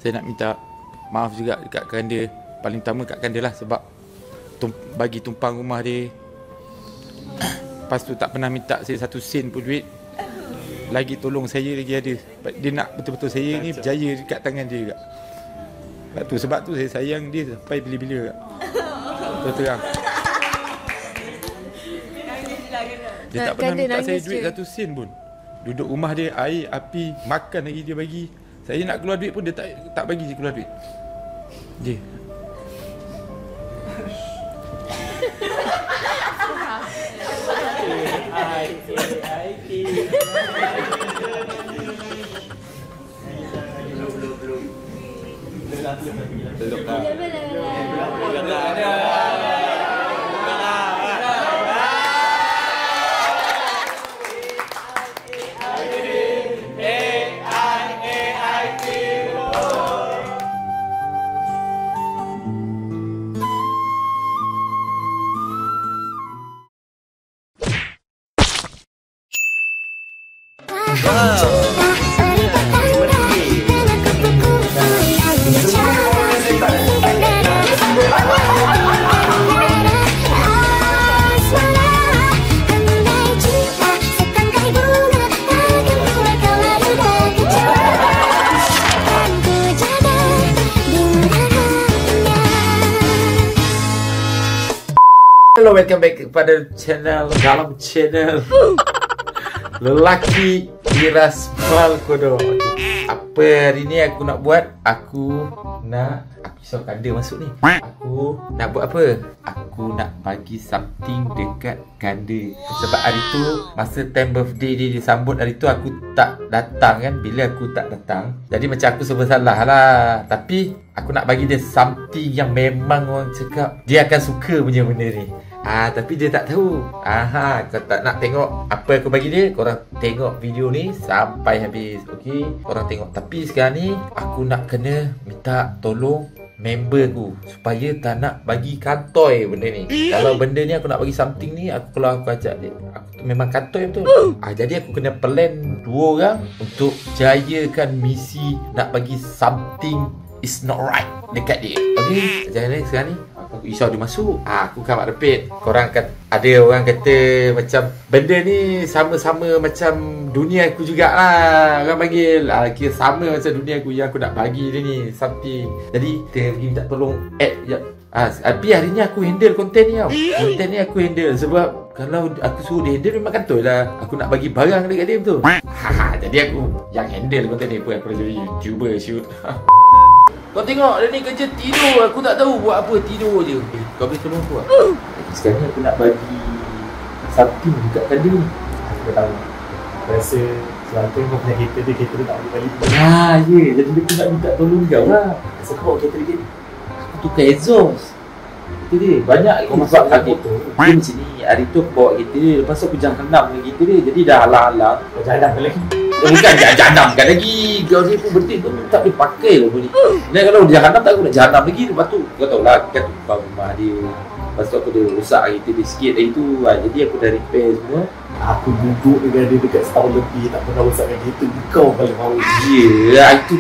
saya nak minta maaf juga dekat Kanda. Paling utama kat Kanda lah, sebab bagi tumpang rumah dia. Lepas tu tak pernah minta saya 1 sen pun duit. Lagi tolong saya lagi ada. Dia nak betul-betul saya ni berjaya dekat tangan dia juga. Sebab tu saya sayang dia sampai bila-bila. Betul terang. Dia tak pernah minta saya duit 1 sen pun. Duduk rumah dia, air, api, makan lagi dia bagi. Saya nak keluar duit pun dia tak bagi saya keluar duit. Je. Hello, welcome back kepada dalam channel Lelaki Iras Malkodo. Apa hari ni aku nak buat? Aku risau Kanda masuk ni. Aku nak buat apa? Aku nak bagi something dekat Kanda. Sebab hari tu masa time birthday dia disambut hari tu aku tak datang kan. Bila aku tak datang, jadi macam aku serba salah lah. Tapi aku nak bagi dia something yang memang orang cakap dia akan suka punya benda ni. Tapi dia tak tahu. Kau tak nak tengok apa aku bagi dia, korang tengok video ni sampai habis. Okey, korang tengok. Tapi sekarang ni aku nak kena minta tolong member aku supaya tak nak bagi kantoi benda ni. Kalau benda ni aku nak bagi something ni, kalau aku ajak dia, aku tu memang kantoi betul. Jadi aku kena plan 2 orang untuk jayakan misi nak bagi something is not right dekat dia. Okey, jadi sekarang ni aku risau dia masuk. Aku kamat repit. Korang ada orang kata macam benda ni sama-sama macam dunia aku jugalah. Orang panggil kira sama macam dunia aku yang aku nak bagi dia ni something. Jadi kita pergi minta tolong add sekejap. Tapi hari ni aku handle konten ni tau. Konten ni aku handle sebab kalau aku suruh dia handle memang kantoi lah. Aku nak bagi barang dekat dia betul. Jadi aku yang handle konten ni pun. Aku dah jadi YouTuber shoot. Kau tengok dia ni kerja tidur. Aku tak tahu buat apa, tidur je. Kau boleh tolong aku tak? Sekarang ni aku nak bagi something dekat Kanda ni. Aku tak tahu. Aku rasa selangkang kau punya kereta dia tak boleh balik. Jadi dia nak minta tolong kau lah. Rasa kau bawa kereta dia. Aku tukar exhaust. Itu dia, banyak kau masuk aku tu. Dia macam ni, hari tu aku bawa kereta dia. Lepas tu aku jangkam dengan kereta dia. Jadi dah halang-halang. Kau jadam ke lagi? Bukan jahannamkan lagi. Kau ni pun benda tu tak boleh pakai lah ni. Dan kalau dia jahannam tak, aku nak jahannam lagi. Lepas tu kau tahu lah, kan tumpang rumah dia. Lepas tu aku dah rosak kereta dia sikit hari tu. Jadi aku dah repair semua. Aku duduk dengan dia dekat setahun lebih tak pernah rosakkan kereta. Kau paling mahu. Itu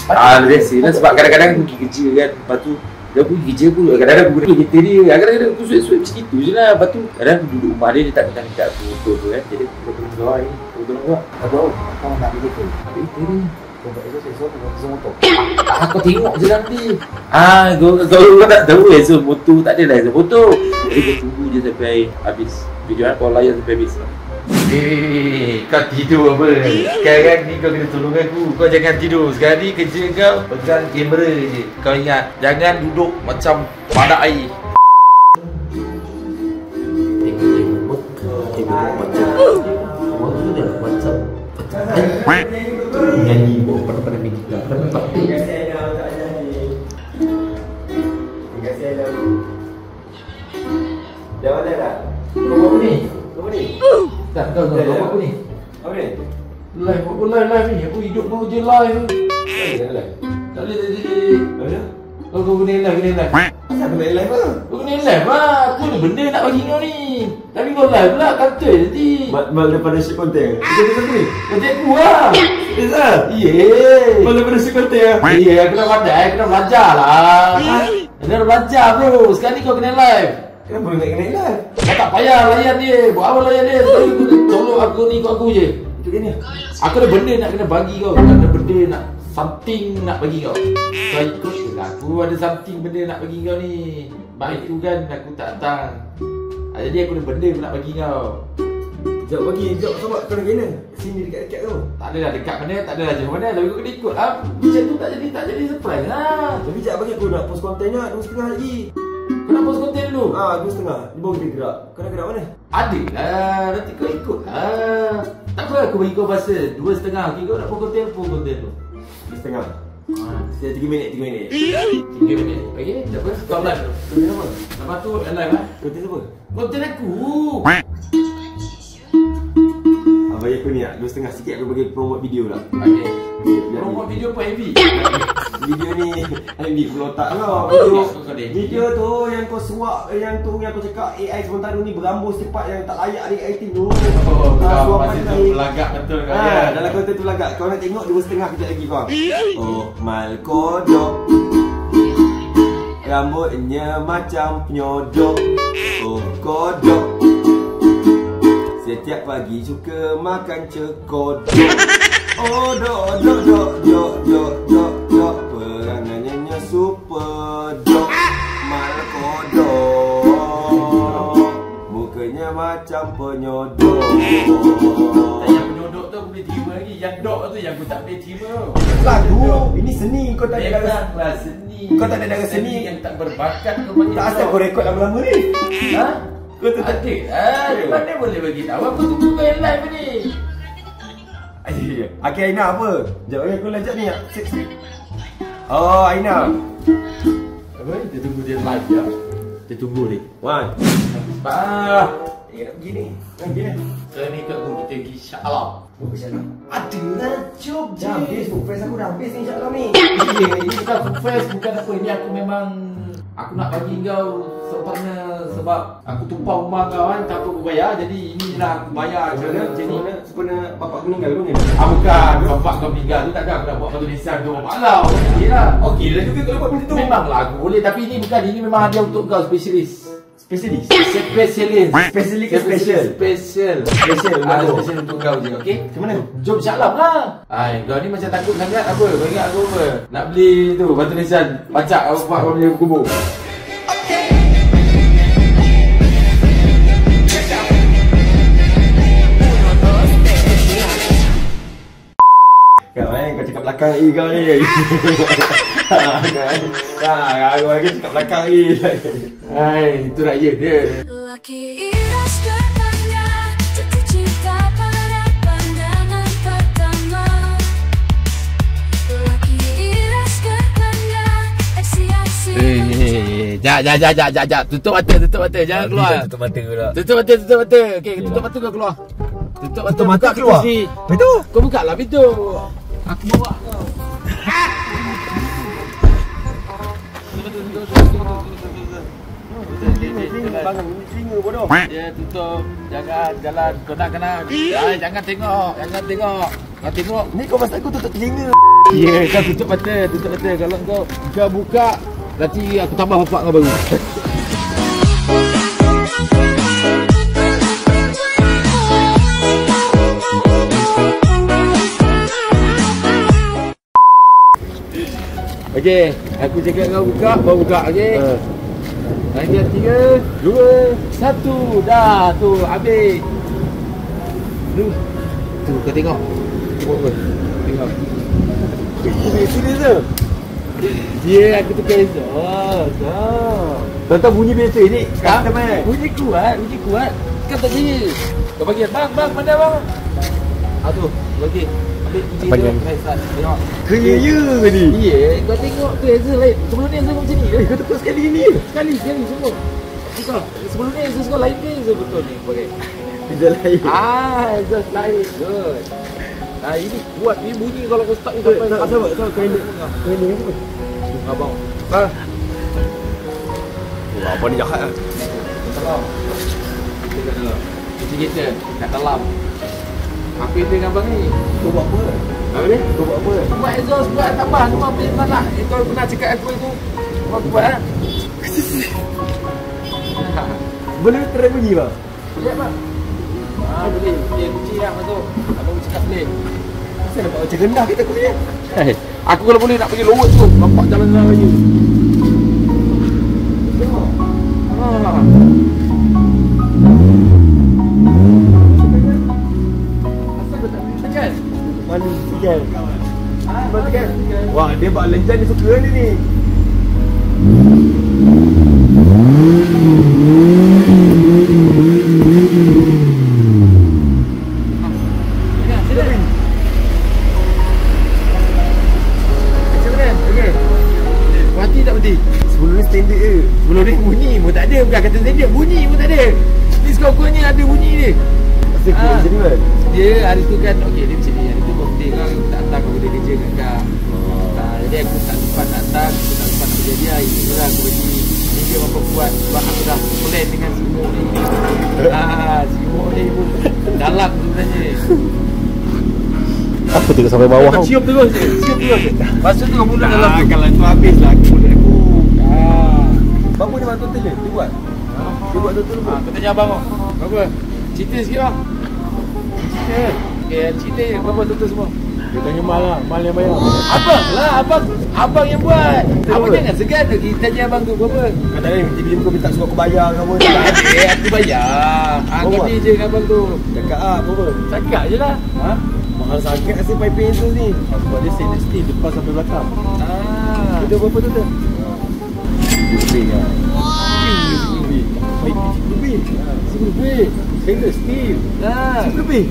biasa lah. Sebab kadang-kadang aku pergi kerja kan. Lepas tu dia pergi kerja pun kadang-kadang aku guna kereta dia. Kadang-kadang aku suit-suit macam itu je lah. Lepas tu kadang aku duduk rumah dia tak minta aku betul kan. Jadi aku tolong keluar ni. Aku tolong keluar. Kau tahu kau nak pergi ke? Kereta ni Kau buat esok kau pasang motor. kau tengok je nanti. Kau tak tahu esok motor. Tak adalah esok motor. Jadi kau tunggu je sampai habis video kan. Kau layan sampai habis. Kau tidur apa? Sekarang ni kau kena tolong aku. Kau jangan tidur. Sekarang ni kerja kau pegang kamera je. Kau ingat, jangan duduk macam pada air. Nyanyi pada minggu kita. Dah mana dah? Kau apa ni? Tak, kau apa ni? Apa ni? Live ni. Aku hidup mau je live. Live? Tak boleh. Apa dia? Kau guna live. Kenapa nak live lah? Kau guna live lah. Aku ada benda nak bagi kau ni. Tapi kau live pula, kata nanti. Mal daripada shoot konten. Kita ada satu ni. Kerja aku lah. Bisa? Yeay. Mal daripada shoot konten lah. Aku dah pandai, aku dah belajar lah. Aku dah belajar bro. Sekarang ni kau kena live. Kenapa nak kena live? Kau tak payah layan dia. Buat apa layan dia? Tolong aku ni, ikut aku je. Itu kan ni. Aku ada benda nak kena bagi kau. Ada benda nak something nak bagi kau. Kau ikut je lah. Aku ada something benda nak bagi kau ni. Baik tu kan aku tak datang. Jadi aku ada benda nak bagi kau. Jom bagi, jom sebab kau nak kena. Sini dekat-dekat kau. Tak adalah dekat mana, tak adalah jauh mana. Tapi kau kena ikut lah. Macam tu tak jadi surprise lah. Tapi sekejap bagi aku nak post kontennya 2.5 lagi. Kau nak post konten dulu? 2.5. Ni baru kita gerak. Kau nak gerak mana? Ada lah. Nanti kau ikut lah. Tak apa aku bagi kau masa 2.5. Okay, kau nak post konten tu. 2.5. Saya 3 minit. 3 minit. Okay, tak apa. Kau live. Konten apa? Lepas tu live lah. Konten apa? Konten aku. Bagi aku ni lah 2.5 sikit aku bagi promote video lah. Okay. Promote video apa heavy? Video ni Heavy pula tak lah. Video tu yang kau suap, yang kau cakap AI sementara ni berambus cepat yang tak layak di editing tu. Masa tu pelagak betul kan? Dalam konten tu pelagak. Kau nak tengok 2.5 kejap lagi kau. Oh mal kodok, rambutnya macam penyodok. Oh kodok, setiap pagi suka makan cekodok. Oh dok, perangannya super dok. Mal kodok, mukanya macam penyodok. Yang penyodok tu aku boleh terima lagi. Yang dok tu yang aku tak boleh terima. Lagu, ini seni. Kau tak ada darah Memanglah seni. Kau tak ada darah seni yang tak berbakat kau panggil. Tak asal kau rekod lama-lama ni. Ha? Kau tu tak ada. Mana boleh bagi tahu? Aku tunggu kau yang live ni. Okey Aina apa? Sekejap bagi aku lajak ni. Oh Aina. Apa? Kita tunggu dia live je. Kita tunggu ni. Wan. Bah. Nak begini. Nak begini. Sekarang ni kat kita pergi Shah Alam. Oh insyaAllah. Adalah job je. Dah habis book face aku dah habis ni insyaAllah ni. Ini bukan food fest, bukan apa. Ini aku memang aku nak bagi kau sempatnya sebab aku tumpang rumah kau kan, tak apa aku bayar. Jadi inilah aku bayar cara macam ni. Sebenarnya bapak aku meninggal pun ni. Bukan, bapak kau meninggal tu takkan aku nak buat satu nisan tu. Malah, okey lah. Okey dah juga kalau buat macam tu. Memanglah aku boleh, tapi ini bukan, ini memang hadiah untuk kau spesialis. Spesialis. Spesialis. Spesialis ke special? Special. Special untuk kau je, okey? Macam mana? Jom Syaklam lah. Kau ni macam takut sangat apa? Kau ingat aku apa? Nak beli tu batu nisan. Pacak aku buat kau beli kubur. Kau cakap belakang lagi kau ni. Aku lagi cakap belakang lagi. Itu raya dia. Laki iras katanya jatuh cinta pada pandangan pertama. Laki iras katanya aksi-aksi. Jap. Tutup mata. Jangan keluar. Tutup mata pula. Tutup mata. Okey, tutup mata kau keluar. Tutup mata keluar. Pintu. Kau buka lah pintu. Aku bawa kau. Bangun singa bodoh. Ya, tutup. Jangan jalan. Kau nak kena. Jangan tengok. Kau tengok. Ni kau pasal aku tutup telinga. Ya, kau tutup mata. Kalau kau buka, nanti aku tambah bapak kau baru. Okey, aku cakap kau buka, baru buka, okey? Lagi 3, 2, 1. Dah, tu habis. Tu kau tengok. Tengok. Serius ke? Ya, aku tukar esok. Tonton bunyi biasa ni. Custom kan? Bunyi kuat. Kan tak saya. Kau bagi, bang, mana bang? Tu, bagi. Ambil kunci Panjang. tu. Tengok. Kaya ke ni? Ya, kau tengok tu Hazel lain. Sebelum ni Hazel macam ni. Kau tukar sekali ni. Sekali semua. Tukar. Sebelum ni Hazel semua lain ke Hazel betul ni? Pakai. Dia lain. Hazel lain. Good. Ini kuat. Ni bunyi kalau kau start ni sampai Tak apa. Kau ini apa? Abang. Oh, abang ni jahat lah. Tolong. Kita dulu. Kita kat dalam. Apa itu dengan abang ni? Kau buat apa? Apa dia? Kau buat apa? Buat exhaust, buat tambah. Cuma beli mana? Kau pernah cakap aku itu. Kau buat lah. Boleh try bunyi bang? Ya bang. Boleh. Dia kunci lah masuk. Abang cakap boleh. Kenapa nampak macam rendah kita aku ni? Aku kalau boleh nak pergi lowot tu. Nampak jalan-jalan lagi. Asal kau tak boleh tekan? Mana tekan? Mana tekan? Wah, dia bak lenjan dia suka ni. Mati tak berhenti? Sebelum ni standard je. Sebelum ni bunyi pun tak ada. Bukan kata dia bunyi pun tak ada. Ni skor ni ada bunyi dia. Asal kau macam ni kan? Dia hari tu kan, okey dia macam ni. Hari tu birthday kau, aku tak hantar kau boleh kerja kat kau. Jadi aku tak sempat nak hantar, aku tak sempat nak kerja dia. Ini je lah aku pergi. Ni dia apa buat. Sebab aku dah plan dengan Simok ni. Simok ni pun dalam sebenarnya. Apa tu sampai bawah Kau cium terus je. Cium terus je. Lepas tu kau bulat dalam tu. Kalau tu habis lah aku bulat aku. Berapa dia bantu total dia? Dia buat? Dia buat total apa? Aku tanya abang kau. Berapa? Cerita sikit bang. Cerita. Okay, cerita je. Berapa total semua? Dia tanya Mal lah. Mal yang bayar. Abang lah. Abang yang buat. Abang jangan segan tu. Kita tanya abang tu berapa. Kau tak ada tiba-tiba kau minta suruh aku bayar ke apa? Tak ada. Aku bayar. Kau ni je dengan abang tu. Cakap lah berapa? Cakap je lah. Mahal sangat rasa piping tu ni. Sebab dia stainless steel depan sampai belakang. Dia berapa tu? Lebih lah. Lebih. Lebih. Stainless steel. Lebih.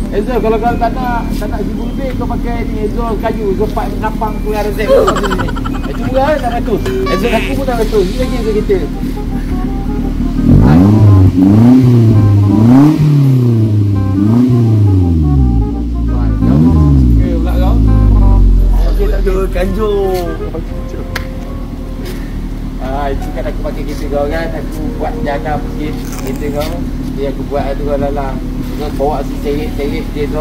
Ezol kalau kau tak nak RM1,000 lebih kau pakai ni Ezol kayu, Ezol pipe napang punya resep kau macam ni. Itu murah kan RM100. Ezol aku pun RM100. Ni lagi Ezol kita. Okey pula kau. Okey tak ada Kanjung. Itu kan aku pakai kereta kau kan. Aku buat jana sikit kereta kau. Jadi aku buat tu kau lalang. Kau bawa si cerit-cerit dia tu.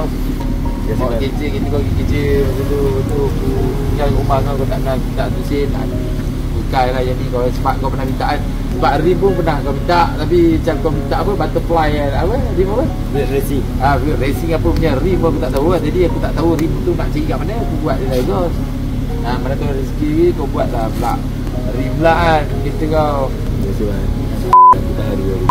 Bawa kerja kita kau pergi kerja. Lepas tu aku tinggal rumah kau tak nak minta tusin. Bukan lah yang ni kau sebab kau pernah minta kan. Sebab rim pun pernah kau minta. Tapi macam kau minta apa butterfly kan. Apa rim apa? Blade racing. Blade racing apa punya rim pun aku tak tahu kan. Jadi aku tak tahu rim tu nak cari kat mana. Aku buat dia lah Gos. Mana tu rezeki kau buat lah pula rim lah kan kereta kau. Terima kasih man. Aku tak haru.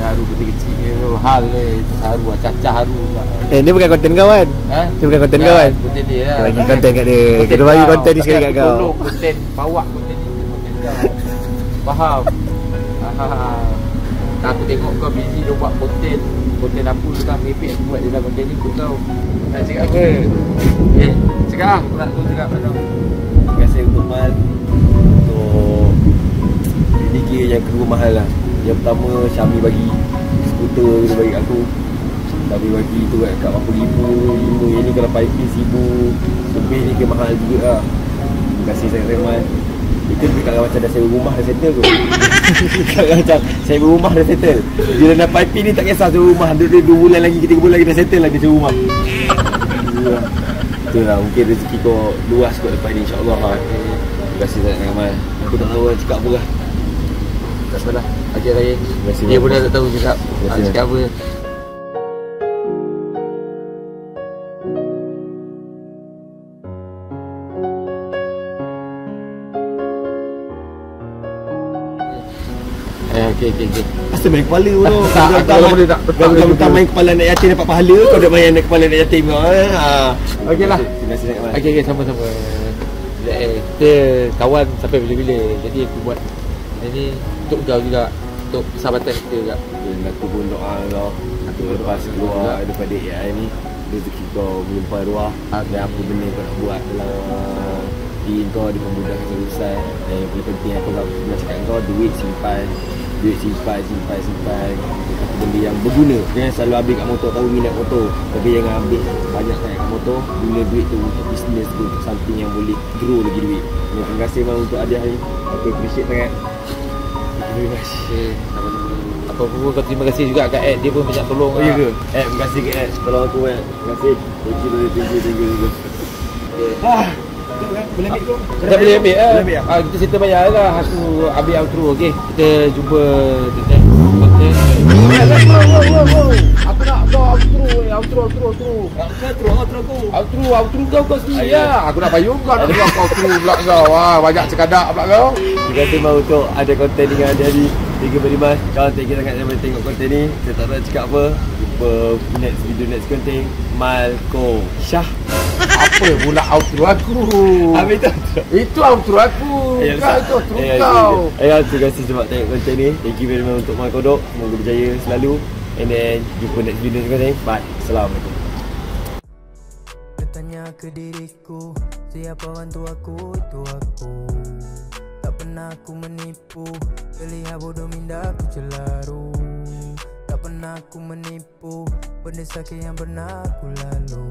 Haru kecil-kecil ni tu hal ni haru cacah haru pula. Ni bukan konten kau kan? Ni bukan konten kau kan? Konten dia lah. Kau bagi konten kat dia. Kita bagi konten ni sekali kat kau. Tolong konten bawa konten ni ke konten kau. Faham? Aku tengok kau busy dia buat konten. Konten apa tu kan maybe aku buat dia lah konten ni ikut kau. Nak cakap apa? Cakap lah. Aku nak tu cakap kat kau. Terima kasih untuk Mal. Untuk ini gear yang kedua mahal lah. Yang pertama Syami bagi skuter dia bagi aku. Syami bagi tu kat berapa ribu. Yang ni kalau piping RM1,000 lebih ni ke mahal juga lah. Terima kasih sangat Mal. Itu kalau macam dah sewa rumah dah settle tu. Kalau macam sewa rumah dah settle. Bila nak piping ni tak kisah sewa rumah. Duduk 2 bulan lagi 3 bulan lagi dah settle lagi sewa rumah. Itulah mungkin rezeki kau luas kot lepas ni insyaAllah lah. Terima kasih sangat Mal. Aku tak tahu nak cakap apa lah. Tak salah. Ajar lagi. Dia pun dah tak tahu cakap. Cakap apa. Okey. Asal main kepala tu. Kalau boleh tak. Kalau main kepala anak yatim dapat pahala, kau dah main anak kepala anak yatim kau. Okeylah. Terima kasih sangat Mal. Okey sama-sama. Kita kawan sampai bila-bila. Jadi aku buat ini untuk kau juga. Untuk persahabatan kita juga. Aku pun doa kau. Aku lepas keluar daripada AI ni, rezeki kau melimpah ruah. Dan apa benda kau nak buat dalam diri kau dimudahkan urusan. Dan yang paling penting aku nak cakap kau, duit simpan. duit simpan benda yang berguna. Jangan selalu habis kat motor, tahu minat motor, tapi jangan habis banyak sangat kat motor. Guna duit tu untuk bisnes tu, untuk something yang boleh grow lagi duit. Terima kasih bang untuk hadiah ni, aku appreciate sangat. Thank you very much. Apa pun kau terima kasih juga kat Ed, dia pun banyak tolong. Oh ya ke? Ed, terima kasih kat Ed, tolong aku Ed. Terima kasih. Thank you. Boleh ambil tu? Kita boleh ambil lah. Boleh ambil lah. Kita cerita bayar lah. Aku ambil outro, okey. Kita jumpa the next content. Aku nak kau outro. Outro kau sendiri lah. Aku nak payung kau, nak kau outro pula kau. Wah, banyak cekadak pula kau. Terima kasih bang untuk ada konten dengan hari-hari. Thank you very much. Kawan, thank you sangat yang boleh tengok konten ni. Saya tak nak cakap apa. Jumpa next video, next konten. Malko Syah. Apa pula outro aku? Habis tu. Itu outro aku. Kau itu outro kau. Terima kasih sebab tengok konten ni. Thank you very much untuk Mal Kodok. Semoga berjaya selalu. And then jumpa next video next konten. Bye. Assalamualaikum. Bertanya ke diriku, siapa orang tuaku, itu aku. Tak pernah aku menipu, terlihat bodoh minda aku celaru. Tak pernah aku menipu, benda sakit yang pernah aku lalu.